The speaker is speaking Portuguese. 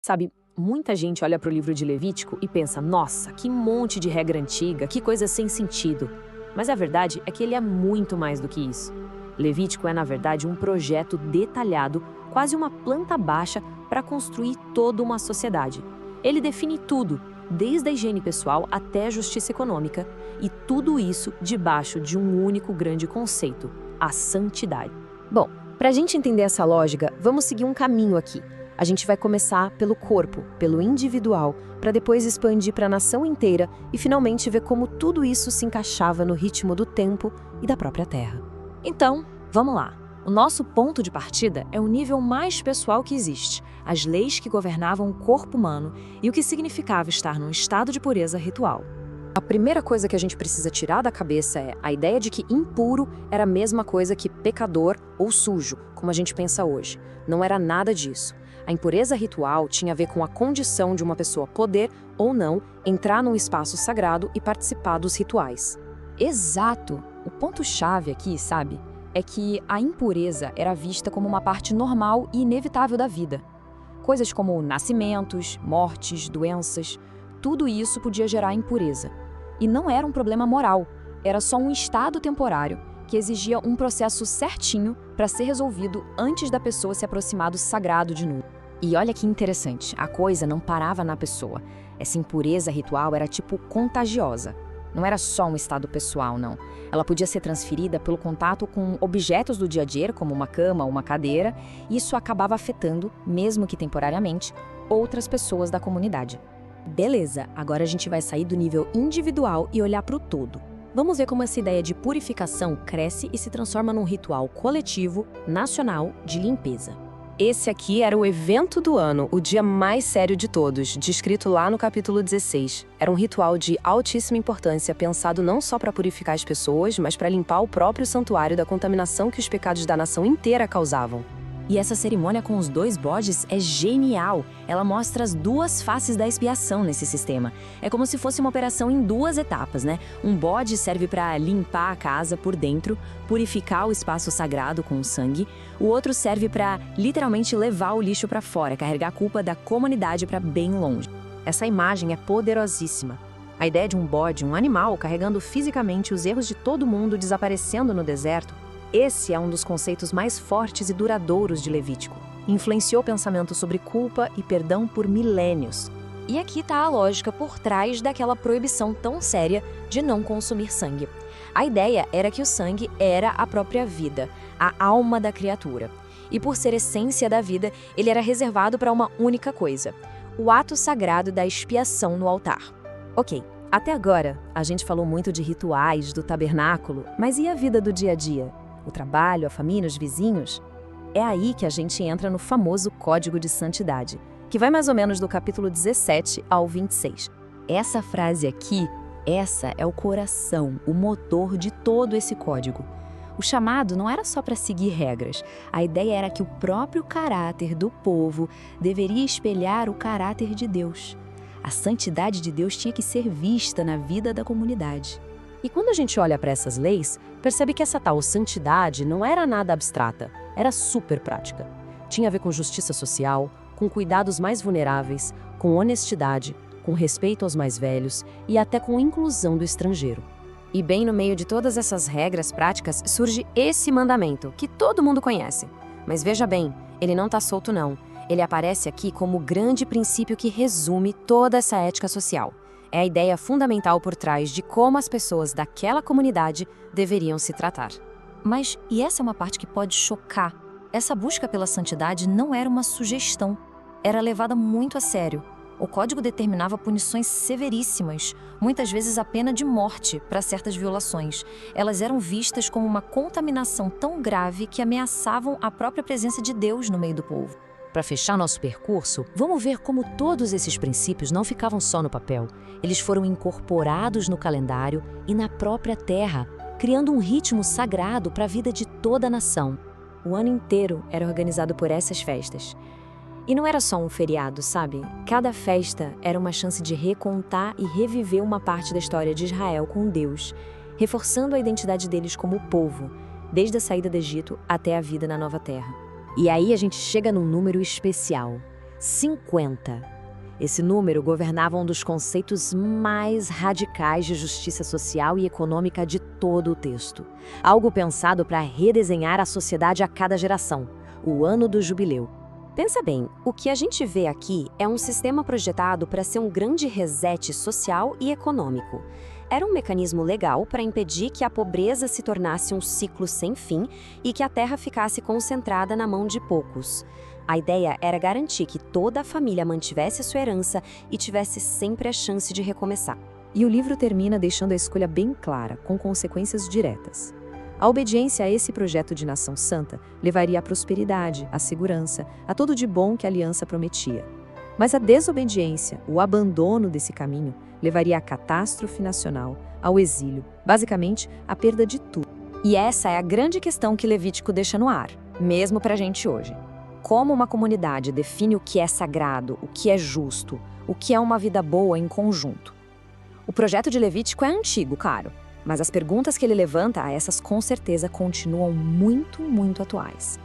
Sabe, muita gente olha para o livro de Levítico e pensa, nossa, que monte de regra antiga, que coisa sem sentido. Mas a verdade é que ele é muito mais do que isso. Levítico é, na verdade, um projeto detalhado, quase uma planta baixa para construir toda uma sociedade. Ele define tudo, desde a higiene pessoal até a justiça econômica, e tudo isso debaixo de um único grande conceito, a santidade. Bom, para a gente entender essa lógica, vamos seguir um caminho aqui. A gente vai começar pelo corpo, pelo individual, para depois expandir para a nação inteira e finalmente ver como tudo isso se encaixava no ritmo do tempo e da própria Terra. Então, vamos lá. O nosso ponto de partida é o nível mais pessoal que existe, as leis que governavam o corpo humano e o que significava estar num estado de pureza ritual. A primeira coisa que a gente precisa tirar da cabeça é a ideia de que impuro era a mesma coisa que pecador ou sujo, como a gente pensa hoje. Não era nada disso. A impureza ritual tinha a ver com a condição de uma pessoa poder, ou não, entrar num espaço sagrado e participar dos rituais. Exato! O ponto-chave aqui, sabe, é que a impureza era vista como uma parte normal e inevitável da vida. Coisas como nascimentos, mortes, doenças, tudo isso podia gerar impureza. E não era um problema moral, era só um estado temporário que exigia um processo certinho para ser resolvido antes da pessoa se aproximar do sagrado de novo. E olha que interessante, a coisa não parava na pessoa. Essa impureza ritual era tipo contagiosa. Não era só um estado pessoal, não. Ela podia ser transferida pelo contato com objetos do dia a dia, como uma cama ou uma cadeira, e isso acabava afetando, mesmo que temporariamente, outras pessoas da comunidade. Beleza, agora a gente vai sair do nível individual e olhar para o todo. Vamos ver como essa ideia de purificação cresce e se transforma num ritual coletivo, nacional, de limpeza. Esse aqui era o evento do ano, o dia mais sério de todos, descrito lá no capítulo 16. Era um ritual de altíssima importância, pensado não só para purificar as pessoas, mas para limpar o próprio santuário da contaminação que os pecados da nação inteira causavam. E essa cerimônia com os 2 bodes é genial. Ela mostra as 2 faces da expiação nesse sistema. É como se fosse uma operação em 2 etapas, né? Um bode serve para limpar a casa por dentro, purificar o espaço sagrado com o sangue. O outro serve para literalmente levar o lixo para fora, carregar a culpa da comunidade para bem longe. Essa imagem é poderosíssima. A ideia de um bode, um animal, carregando fisicamente os erros de todo mundo desaparecendo no deserto. Esse é um dos conceitos mais fortes e duradouros de Levítico. Influenciou o pensamento sobre culpa e perdão por milênios. E aqui está a lógica por trás daquela proibição tão séria de não consumir sangue. A ideia era que o sangue era a própria vida, a alma da criatura. E por ser essência da vida, ele era reservado para uma única coisa: o ato sagrado da expiação no altar. Ok, até agora a gente falou muito de rituais, do tabernáculo, mas e a vida do dia a dia? O trabalho, a família, os vizinhos? É aí que a gente entra no famoso Código de Santidade, que vai mais ou menos do capítulo 17 ao 26. Essa frase aqui, essa é o coração, o motor de todo esse código. O chamado não era só para seguir regras, a ideia era que o próprio caráter do povo deveria espelhar o caráter de Deus. A santidade de Deus tinha que ser vista na vida da comunidade. E quando a gente olha para essas leis, percebe que essa tal santidade não era nada abstrata, era super prática. Tinha a ver com justiça social, com cuidados mais vulneráveis, com honestidade, com respeito aos mais velhos e até com inclusão do estrangeiro. E bem no meio de todas essas regras práticas surge esse mandamento, que todo mundo conhece. Mas veja bem, ele não está solto não. Ele aparece aqui como o grande princípio que resume toda essa ética social. É a ideia fundamental por trás de como as pessoas daquela comunidade deveriam se tratar. Mas, e essa é uma parte que pode chocar, essa busca pela santidade não era uma sugestão, era levada muito a sério. O código determinava punições severíssimas, muitas vezes a pena de morte para certas violações. Elas eram vistas como uma contaminação tão grave que ameaçavam a própria presença de Deus no meio do povo. Para fechar nosso percurso, vamos ver como todos esses princípios não ficavam só no papel. Eles foram incorporados no calendário e na própria terra, criando um ritmo sagrado para a vida de toda a nação. O ano inteiro era organizado por essas festas. E não era só um feriado, sabe? Cada festa era uma chance de recontar e reviver uma parte da história de Israel com Deus, reforçando a identidade deles como povo, desde a saída do Egito até a vida na Nova Terra. E aí a gente chega num número especial. 50. Esse número governava um dos conceitos mais radicais de justiça social e econômica de todo o texto. Algo pensado para redesenhar a sociedade a cada geração, o ano do jubileu. Pensa bem, o que a gente vê aqui é um sistema projetado para ser um grande reset social e econômico. Era um mecanismo legal para impedir que a pobreza se tornasse um ciclo sem fim e que a terra ficasse concentrada na mão de poucos. A ideia era garantir que toda a família mantivesse a sua herança e tivesse sempre a chance de recomeçar. E o livro termina deixando a escolha bem clara, com consequências diretas. A obediência a esse projeto de nação santa levaria à prosperidade, à segurança, a tudo de bom que a aliança prometia. Mas a desobediência, o abandono desse caminho, levaria à catástrofe nacional, ao exílio, basicamente à perda de tudo. E essa é a grande questão que Levítico deixa no ar, mesmo para a gente hoje. Como uma comunidade define o que é sagrado, o que é justo, o que é uma vida boa em conjunto? O projeto de Levítico é antigo, claro, mas as perguntas que ele levanta a essas com certeza continuam muito atuais.